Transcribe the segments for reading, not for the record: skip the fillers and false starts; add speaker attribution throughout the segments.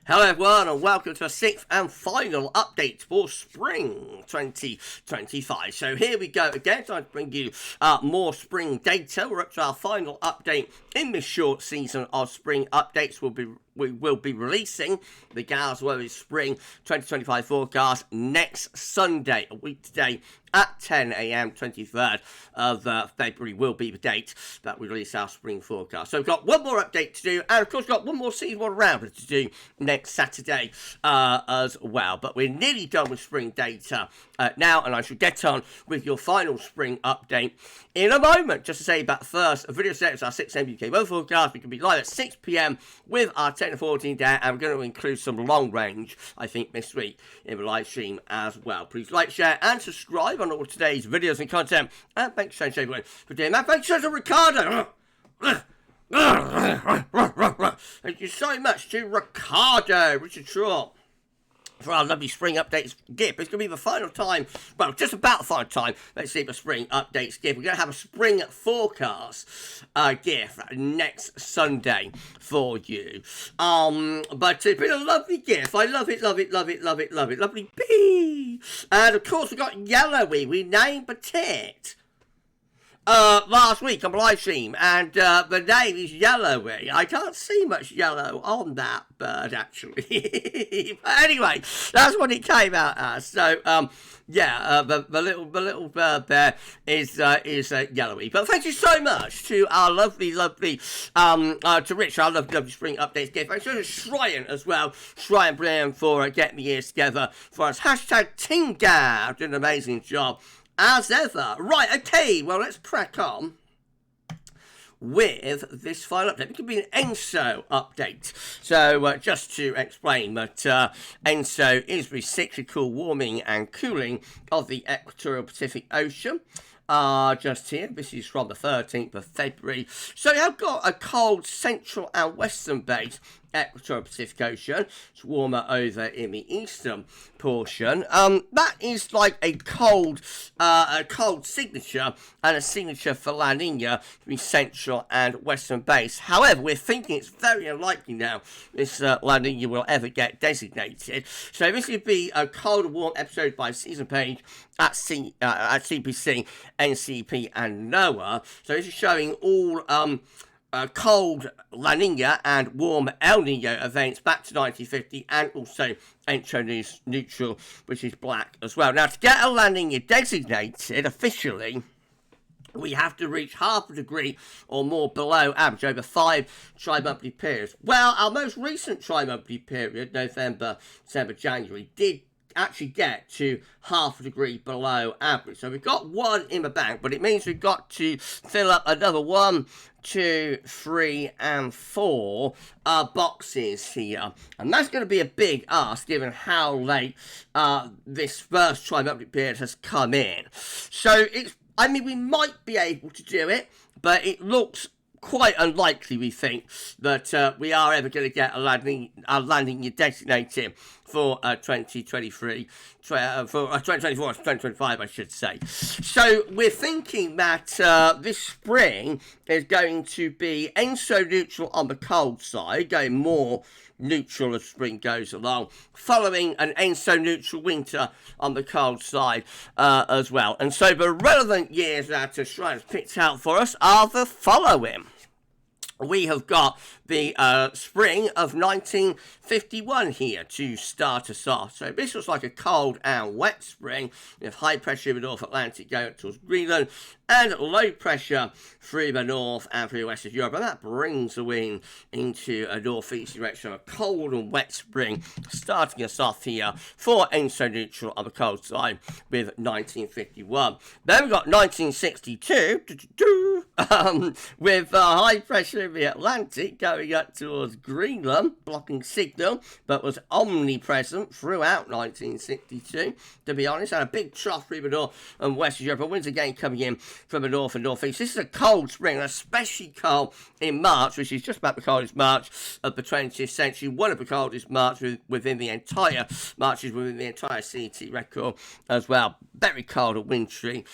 Speaker 1: Hello everyone and welcome to the 6th and final update for Spring 2025. So here we go again, trying to bring you more spring data. We're up to our final update in this short season of spring updates. We will be releasing the GavsWeatherVids Spring 2025 forecast next Sunday, a week today, at 10 a.m. 23rd of February will be the date that we release our spring forecast. So we've got one more update to do, and of course we've got one more season one rounder to do next Saturday as well. But we're nearly done with spring data now, and I shall get on with your final spring update in a moment. Just to say that first, a video set is our 6 a.m. UK weather forecast. We can be live at 6 p.m. with our 10 to 14 day, and we're going to include some long range, I think, this week in the live stream as well. Please like, share, and subscribe on all today's videos and content. And thanks so much, everyone, for doing that. Thanks so much to Ricardo. Thank you so much to Ricardo, Richard Shaw, for our lovely spring updates gift. It's going to be the final time, well, just about the final time, let's see the spring updates gift. We're going to have a spring forecast gift next Sunday for you. But it's been a lovely gift. I love it, love it, love it, love it, love it. Lovely bee. And of course we've got Yellowy. We named the tit last week on the live stream, and the name is Yellowy. I can't see much yellow on that bird, actually. But anyway, that's what it came out as. So, the little bird there is Yellowy. But thank you so much to our lovely, to Rich, our lovely spring updates gift. Thanks to Shryan as well. Shryan Brian for getting the ears together for us. Hashtag Tingav did an amazing job as ever. Right, okay, well, let's crack on with this final update. It could be an ENSO update. So, just to explain that ENSO is the cyclical warming and cooling of the equatorial Pacific Ocean. Just here, this is from the 13th of February. So you have got a cold central and western base equatorial Pacific Ocean. It's warmer over in the eastern portion. That is like a cold signature, and a signature for La Nina, the central and western base. However, we're thinking it's very unlikely now this La Nina will ever get designated. So this would be a cold and warm episode by season page at CPC, NCP, and NOAA. So this is showing all cold La Nina and warm El Nino events back to 1950, and also ENSO neutral, which is black as well. Now, to get a La Nina designated officially, we have to reach half a degree or more below average over 5 tri-monthly periods. Well, our most recent tri-monthly period, November, December, January, did actually get to half a degree below average. So we've got one in the bank, but it means we've got to fill up another 1, 2, 3, and 4 boxes here. And that's going to be a big ask given how late this first tri-monthly period has come in. So we might be able to do it, but it looks quite unlikely, we think, that we are ever going to get a landing designated for 2023, for 2024, 2025, I should say. So we're thinking that this spring is going to be ENSO neutral on the cold side, going more neutral as spring goes along, following an ENSO neutral winter on the cold side as well. And so the relevant years that Shryan's picked out for us are the following. We have got the spring of 1951 here to start us off. So this was like a cold and wet spring with high pressure in the North Atlantic going up towards Greenland and low pressure through the north and through the west of Europe. And that brings the wind into a northeast direction. A cold and wet spring starting us off here for ENSO neutral on the cold side with 1951. Then we've got 1962 with high pressure in the Atlantic going up towards Greenland, blocking signal, but was omnipresent throughout 1962. To be honest, had a big trough through the north and west of Europe. And winds again coming in from the north and northeast. This is a cold spring, especially cold in March, which is just about the coldest March of the 20th century. One of the coldest Marches within the entire CET record as well. Very cold and wintry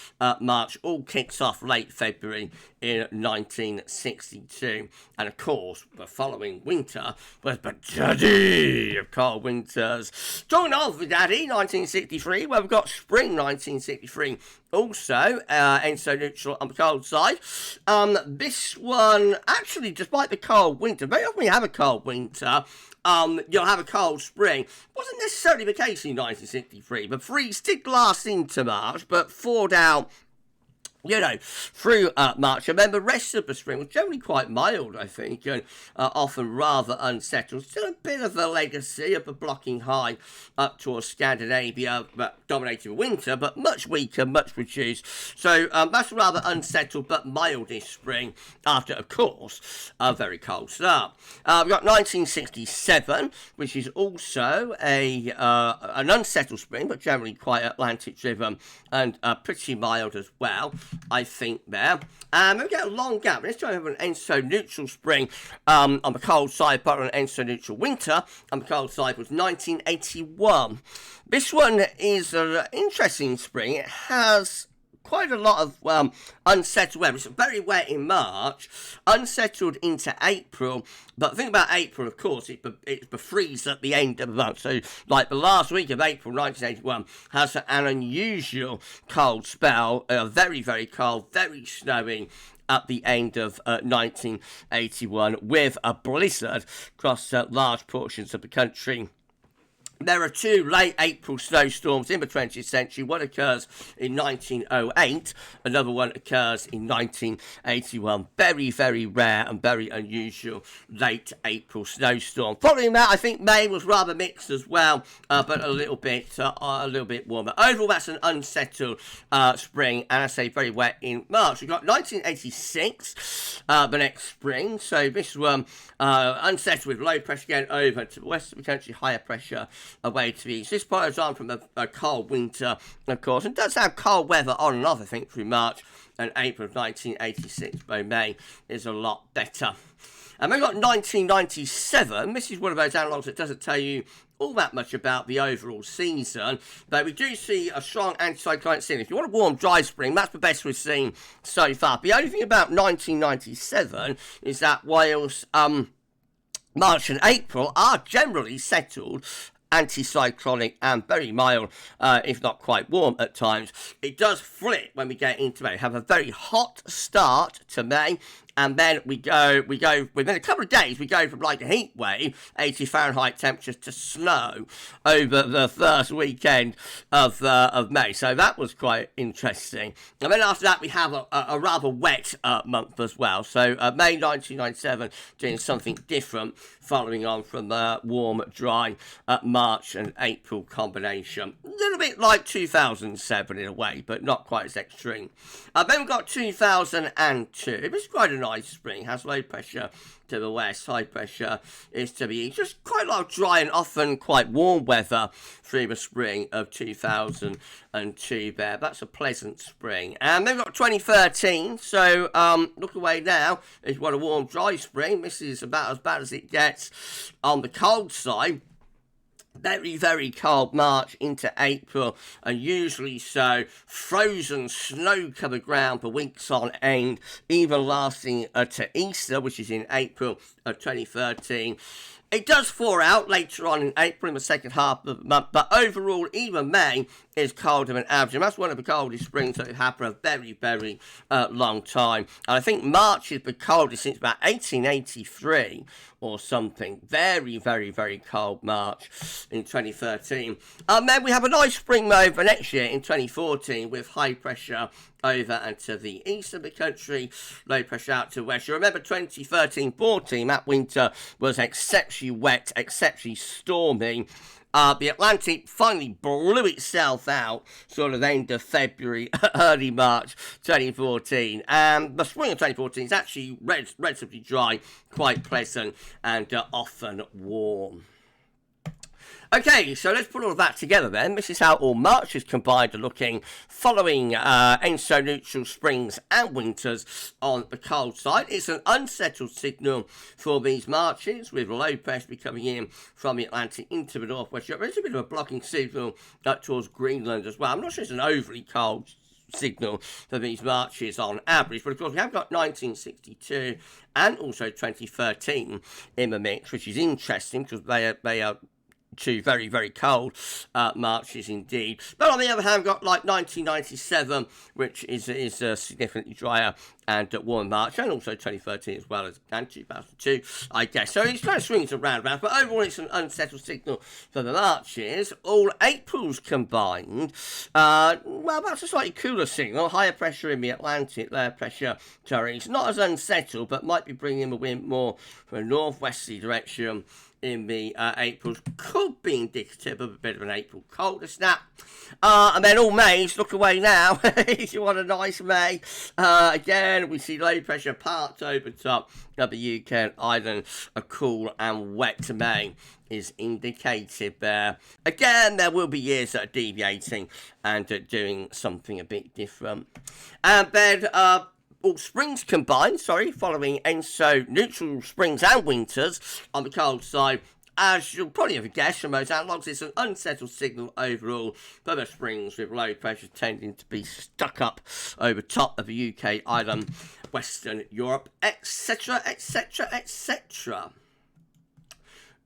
Speaker 1: March. All kicks off late February in 1962. And of course, the following winter was the daddy of cold winters. Join off with daddy, 1963, where we've got spring 1963. Also, ENSO neutral on the cold side. This one, actually, despite the cold winter, very often we have a cold winter, you'll have a cold spring. Wasn't necessarily the case in 1963. The freeze did last into March, but thawed out, you know, through March. And then the rest of the spring was generally quite mild, I think, and often rather unsettled. Still a bit of a legacy of the blocking high up towards Scandinavia, but dominating winter, but much weaker, much reduced. So that's rather unsettled but mildish spring after, of course, a very cold start. We've got 1967, which is also an unsettled spring, but generally quite Atlantic-driven and pretty mild as well, I think, there. We get a long gap. Let's try and have an ENSO neutral spring on the cold side, but an ENSO neutral winter on the cold side was 1981. This one is an interesting spring. It has quite a lot of unsettled weather. It's very wet in March, unsettled into April. But the thing about April, of course, it's the freeze at the end of the month. So, like the last week of April 1981 has an unusual cold spell, very, very cold, very snowy at the end of 1981 with a blizzard across large portions of the country. There are two late April snowstorms in the 20th century. One occurs in 1908, another one occurs in 1981. Very, very rare and very unusual late April snowstorm. Following that, I think May was rather mixed as well, but a little bit warmer. Overall, that's an unsettled spring, and I say very wet in March. We've got 1986, the next spring. So this one unsettled with low pressure again over to the west of the country, higher pressure away to the east. This follows on from a cold winter, of course, and does have cold weather on and off, I think, through March and April of 1986, but May is a lot better. And we've got 1997. This is one of those analogues that doesn't tell you all that much about the overall season, but we do see a strong anticyclonic signal. If you want a warm, dry spring, that's the best we've seen so far. The only thing about 1997 is that whilst March and April are generally settled, anticyclonic and very mild, if not quite warm at times, it does flip when we get into May. Have a very hot start to May, and then we go within a couple of days, we go from like a heat wave, 80 Fahrenheit temperatures, to snow over the first weekend of May. So that was quite interesting. And then after that, we have a rather wet month as well. So May 1997 doing something different, following on from the warm, dry March and April combination. A little bit like 2007 in a way, but not quite as extreme. Then we've got 2002. It was quite a nice spring. Has low pressure to the west, high pressure is to the east. Just quite a lot of dry and often quite warm weather through the spring of 2002 there. That's a pleasant spring. And then we've got 2013. So look away now. If you want a warm, dry spring, this is about as bad as it gets on the cold side. Very, very cold March into April, and usually so. Frozen snow-covered ground for weeks on end, even lasting to Easter, which is in April of 2013. It does thaw out later on in April, in the second half of the month, but overall, even May is colder than average. And that's one of the coldest springs that we've had for a very, very long time. And I think March is the coldest since about 1883 or something. Very, very, very cold March in 2013. And then we have a nice spring move for next year in 2014 with high pressure over and to the east of the country, low pressure out to west. You remember 2013-14, that winter was exceptionally wet, exceptionally stormy. The Atlantic finally blew itself out sort of end of February, early March 2014. And the spring of 2014 is actually relatively dry, quite pleasant, and often warm. Okay, so let's put all of that together then. This is how all Marches combined are looking following ENSO neutral springs and winters on the cold side. It's an unsettled signal for these Marches, with low pressure coming in from the Atlantic into the northwest. There's a bit of a blocking signal up towards Greenland as well. I'm not sure it's an overly cold signal for these marches on average. But of course, we have got 1962 and also 2013 in the mix, which is interesting because they are two very, very cold marches indeed. But on the other hand, we've got like 1997, which is a significantly drier and warm March, and also 2013 as well as and 2002, I guess. So it's kind of swings around, but overall it's an unsettled signal for the marches. All Aprils combined, well, that's a slightly cooler signal. Higher pressure in the Atlantic, lower pressure to our east. Not as unsettled, but might be bringing the wind more from a northwesterly direction in the Aprils. Could be indicative of a bit of an April colder snap. And then all Mays, look away now if you want a nice May. Again, we see low pressure parked over top of the UK and Ireland. A cool and wet May is indicated there. Again, there will be years that are deviating and doing something a bit different. And then all springs combined, following ENSO neutral springs and winters on the cold side. As you'll probably have guessed from those analogues, it's an unsettled signal overall for the springs, with low pressure tending to be stuck up over top of the UK, Ireland, Western Europe, etc, etc, etc.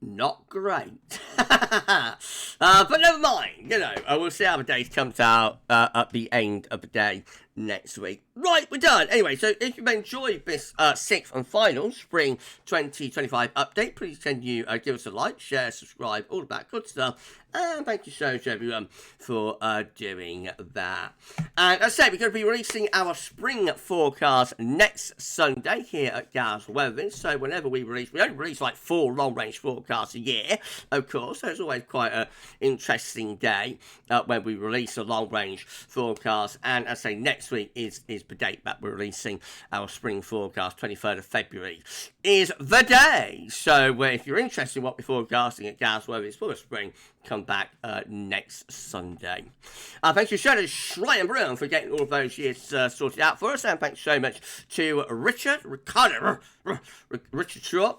Speaker 1: Not great. But never mind, we'll see how the day comes out at the end of the day next week. Right, we're done. Anyway, so if you've enjoyed this sixth and final Spring 2025 update, please can you give us a like, share, subscribe, all of that good stuff. And thank you so much, everyone, for doing that. And as I said, we're going to be releasing our spring forecast next Sunday here at GavsWeatherVids. So whenever we only release like 4 long-range forecasts a year, of course. So it's always quite an interesting day when we release a long-range forecast. And as I say, next week is the date that we're releasing our spring forecast. 23rd of February is the day. So if you're interested in what we're forecasting at GavsWeatherVids for the spring, come back next Sunday. Thanks to Shadow Schreier and Brown for getting all of those years sorted out for us, and thanks so much to Richard Shaw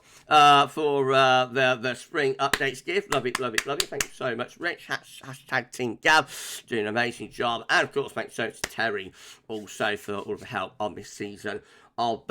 Speaker 1: for the spring updates gift. Love it, love it, love it. Thank you so much, Rich. Hashtag Team Gav, doing an amazing job. And of course, thanks so much to Terry also for all of the help on this season of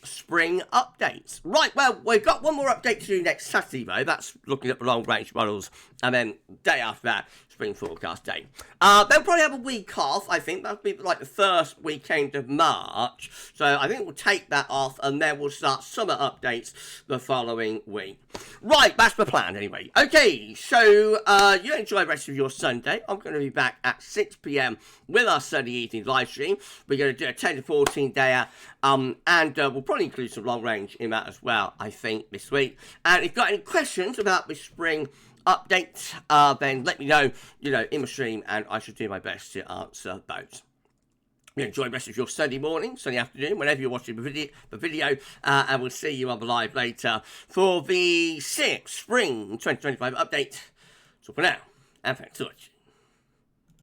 Speaker 1: spring updates. Right, well, we've got one more update to do next Saturday, though. That's looking at the long-range models. And then day after that, spring forecast day. They'll probably have a week off, I think. That'll be like the first weekend of March. So I think we'll take that off, and then we'll start summer updates the following week. Right, that's the plan anyway. Okay, so you enjoy the rest of your Sunday. I'm going to be back at 6 p.m. with our Sunday evening live stream. We're going to do a 10 to 14 dayer, and we'll probably include some long range in that as well, I think, this week. And if you've got any questions about this spring update, then let me know, in the stream, and I should do my best to answer those. Enjoy the rest of your Sunday morning, Sunday afternoon, whenever you're watching the video, and we'll see you on the live later for the 6th Spring 2025 update. So for now, and thanks so much.